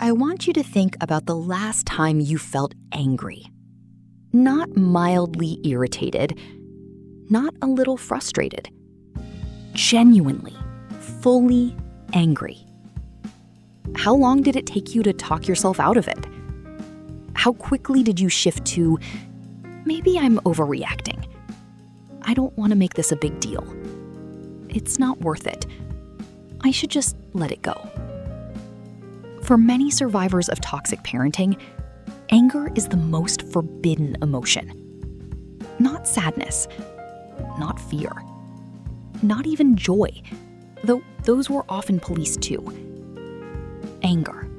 I want you to think about the last time you felt angry. Not mildly irritated, not a little frustrated. Genuinely, fully angry. How long did it take you to talk yourself out of it? How quickly did you shift to, maybe I'm overreacting. I don't want to make this a big deal. It's not worth it. I should just let it go. For many survivors of toxic parenting, anger is the most forbidden emotion. Not sadness, not fear, not even joy, though those were often policed too. Anger.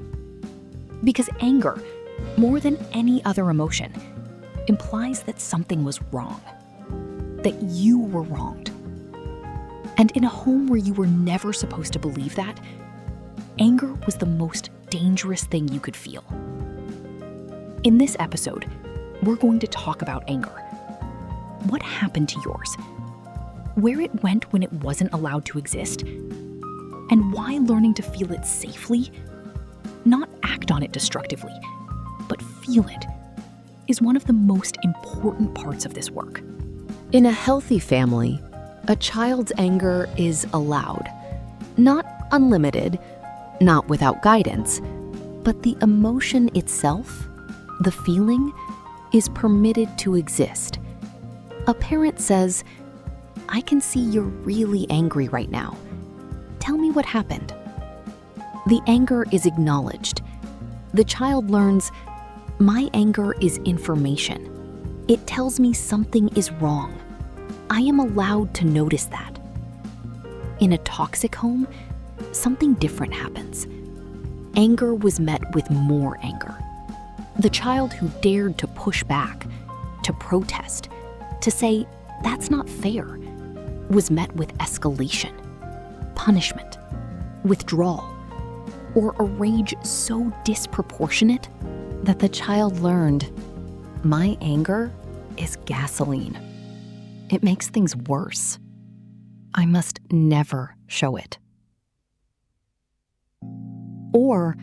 Because anger, more than any other emotion, implies that something was wrong, that you were wronged. And in a home where you were never supposed to believe that, anger was the most dangerous thing you could feel. In this episode, we're going to talk about anger. What happened to yours? Where it went when it wasn't allowed to exist? And why learning to feel it safely, not act on it destructively, but feel it, is one of the most important parts of this work. In a healthy family, a child's anger is allowed. Not unlimited, not without guidance, but the emotion itself, the feeling, is permitted to exist. A parent says, "I can see you're really angry right now. Tell me what happened." The anger is acknowledged. The child learns, "My anger is information. It tells me something is wrong. I am allowed to notice that." In a toxic home, something different happens. Anger was met with more anger. The child who dared to push back, to protest, to say, "That's not fair," was met with escalation, punishment, withdrawal, or a rage so disproportionate that the child learned, "My anger is gasoline. It makes things worse. I must never show it." Or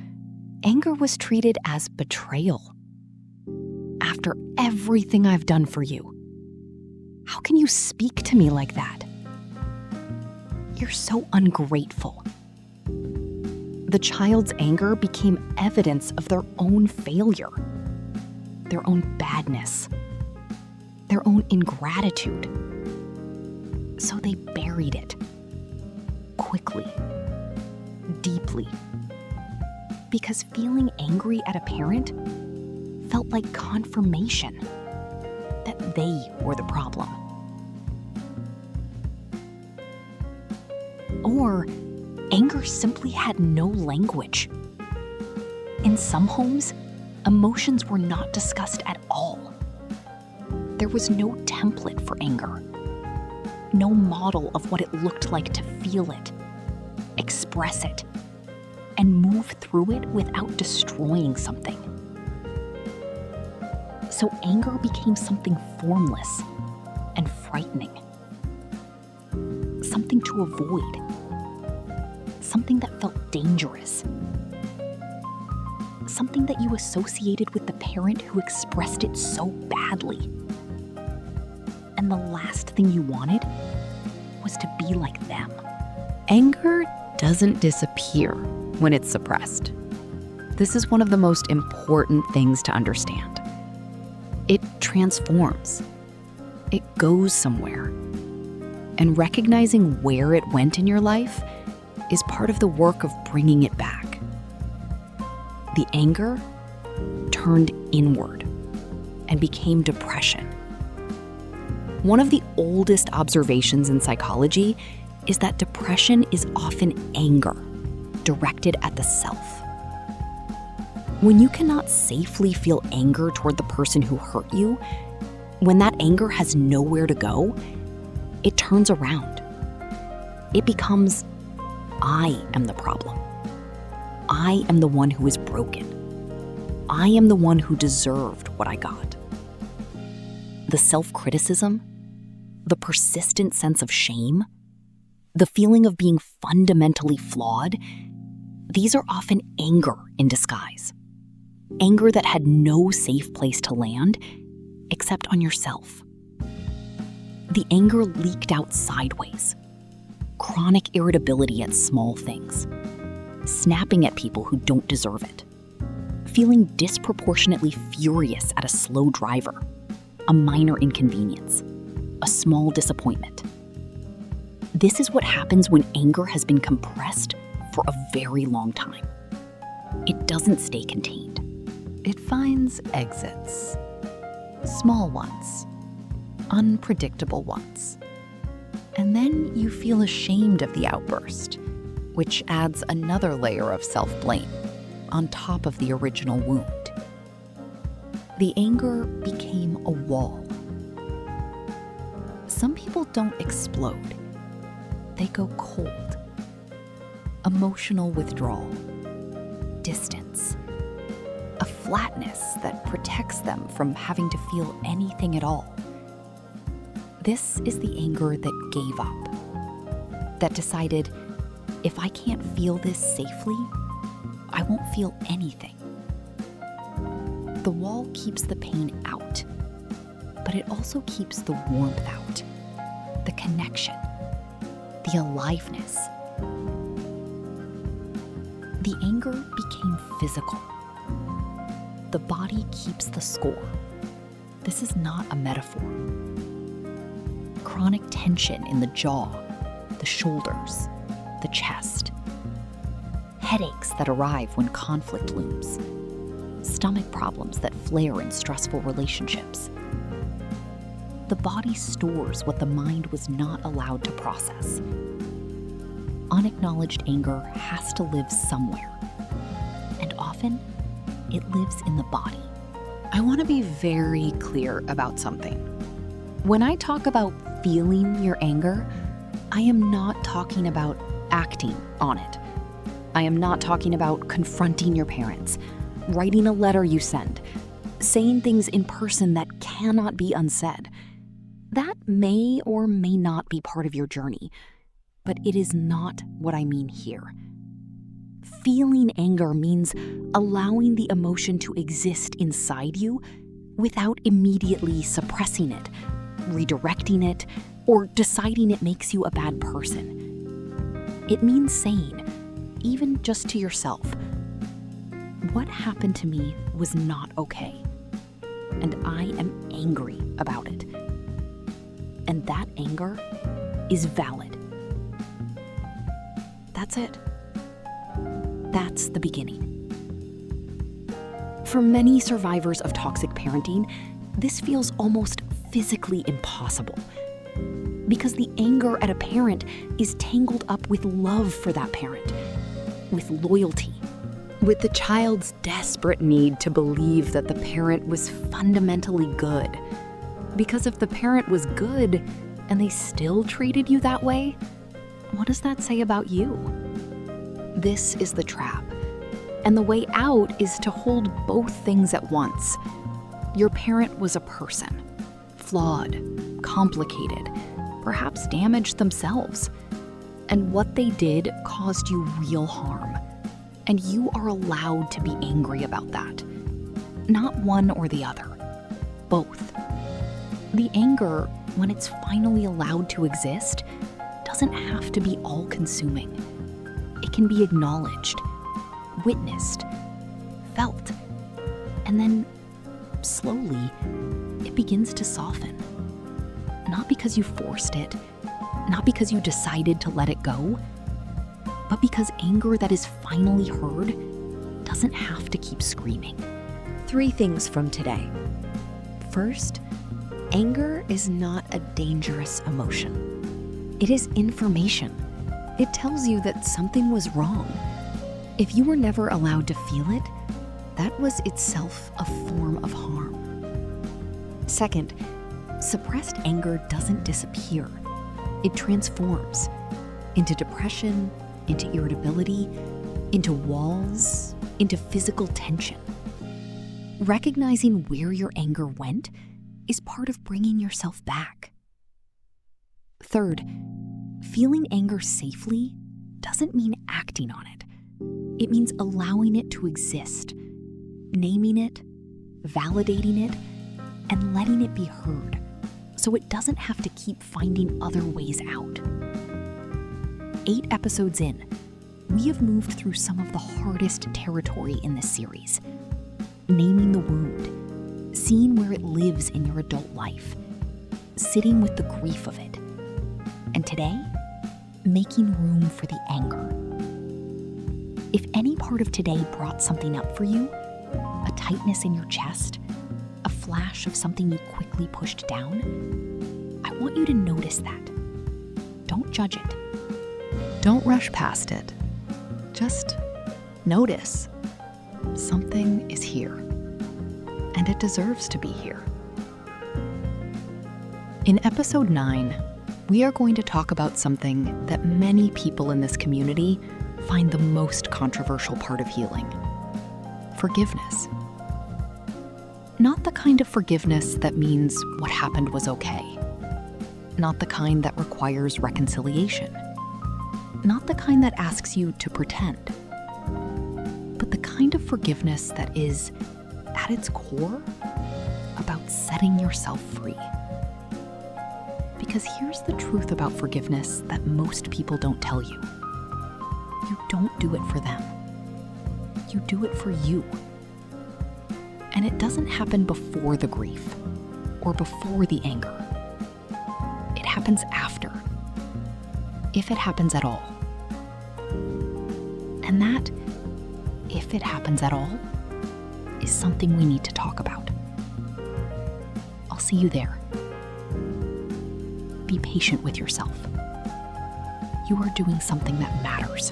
anger was treated as betrayal. "After everything I've done for you, how can you speak to me like that? You're so ungrateful." The child's anger became evidence of their own failure, their own badness, their own ingratitude. So they buried it, quickly, deeply. Because feeling angry at a parent felt like confirmation that they were the problem. Or anger simply had no language. In some homes, emotions were not discussed at all. There was no template for anger, no model of what it looked like to feel it, express it, and move through it without destroying something. So anger became something formless and frightening. Something to avoid. Something that felt dangerous. Something that you associated with the parent who expressed it so badly. And the last thing you wanted was to be like them. Anger doesn't disappear when it's suppressed. This is one of the most important things to understand. It transforms. It goes somewhere. And recognizing where it went in your life is part of the work of bringing it back. The anger turned inward and became depression. One of the oldest observations in psychology is that depression is often anger directed at the self. When you cannot safely feel anger toward the person who hurt you, when that anger has nowhere to go, it turns around. It becomes, "I am the problem. I am the one who is broken. I am the one who deserved what I got." The self-criticism, the persistent sense of shame, the feeling of being fundamentally flawed, These are often anger in disguise. Anger that had no safe place to land except on yourself. The anger leaked out sideways. Chronic irritability at small things. Snapping at people who don't deserve it. Feeling disproportionately furious at a slow driver. A minor inconvenience. A small disappointment. This is what happens when anger has been compressed for a very long time. It doesn't stay contained. It finds exits. Small ones. Unpredictable ones. And then you feel ashamed of the outburst, which adds another layer of self-blame on top of the original wound. The anger became a wall. Some people don't explode. They go cold. Emotional withdrawal. Distance. A flatness that protects them from having to feel anything at all. This is the anger that gave up. That decided, if I can't feel this safely, I won't feel anything. The wall keeps the pain out, but it also keeps the warmth out, the connection, the aliveness. The anger became physical. The body keeps the score. This is not a metaphor. Chronic tension in the jaw, the shoulders, the chest. Headaches that arrive when conflict looms. Stomach problems that flare in stressful relationships. The body stores what the mind was not allowed to process. Unacknowledged anger has to live somewhere, and often it lives in the body. I want to be very clear about something. When I talk about feeling your anger, I am not talking about acting on it. I am not talking about confronting your parents, writing a letter you send, saying things in person that cannot be unsaid. That may or may not be part of your journey, but it is not what I mean here. Feeling anger means allowing the emotion to exist inside you without immediately suppressing it, redirecting it, or deciding it makes you a bad person. It means saying, even just to yourself, what happened to me was not okay, and I am angry about it. And that anger is valid. That's it. That's the beginning. For many survivors of toxic parenting, this feels almost physically impossible. Because the anger at a parent is tangled up with love for that parent, with loyalty, with the child's desperate need to believe that the parent was fundamentally good. Because if the parent was good and they still treated you that way, what does that say about you? This is the trap. And the way out is to hold both things at once. Your parent was a person, flawed, complicated, perhaps damaged themselves. And what they did caused you real harm. And you are allowed to be angry about that. Not one or the other, both. The anger, when it's finally allowed to exist, doesn't have to be all-consuming. It can be acknowledged, witnessed, felt, and then, slowly, it begins to soften. Not because you forced it, not because you decided to let it go, but because anger that is finally heard doesn't have to keep screaming. 3 things from today. First, anger is not a dangerous emotion. It is information. It tells you that something was wrong. If you were never allowed to feel it, that was itself a form of harm. Second, suppressed anger doesn't disappear. It transforms into depression, into irritability, into walls, into physical tension. Recognizing where your anger went is part of bringing yourself back. Third, feeling anger safely doesn't mean acting on it. It means allowing it to exist, naming it, validating it, and letting it be heard, so it doesn't have to keep finding other ways out. 8 episodes in, we have moved through some of the hardest territory in this series. Naming the wound, seeing where it lives in your adult life, sitting with the grief of it, and today, making room for the anger. If any part of today brought something up for you, a tightness in your chest, a flash of something you quickly pushed down, I want you to notice that. Don't judge it. Don't rush past it. Just notice. Something is here, and it deserves to be here. In episode 9, we are going to talk about something that many people in this community find the most controversial part of healing: forgiveness. Not the kind of forgiveness that means what happened was okay. Not the kind that requires reconciliation. Not the kind that asks you to pretend. But the kind of forgiveness that is, at its core, about setting yourself free. Because here's the truth about forgiveness that most people don't tell you. You don't do it for them. You do it for you. And it doesn't happen before the grief or before the anger. It happens after, if it happens at all. And that, if it happens at all, is something we need to talk about. I'll see you there. Be patient with yourself. You are doing something that matters.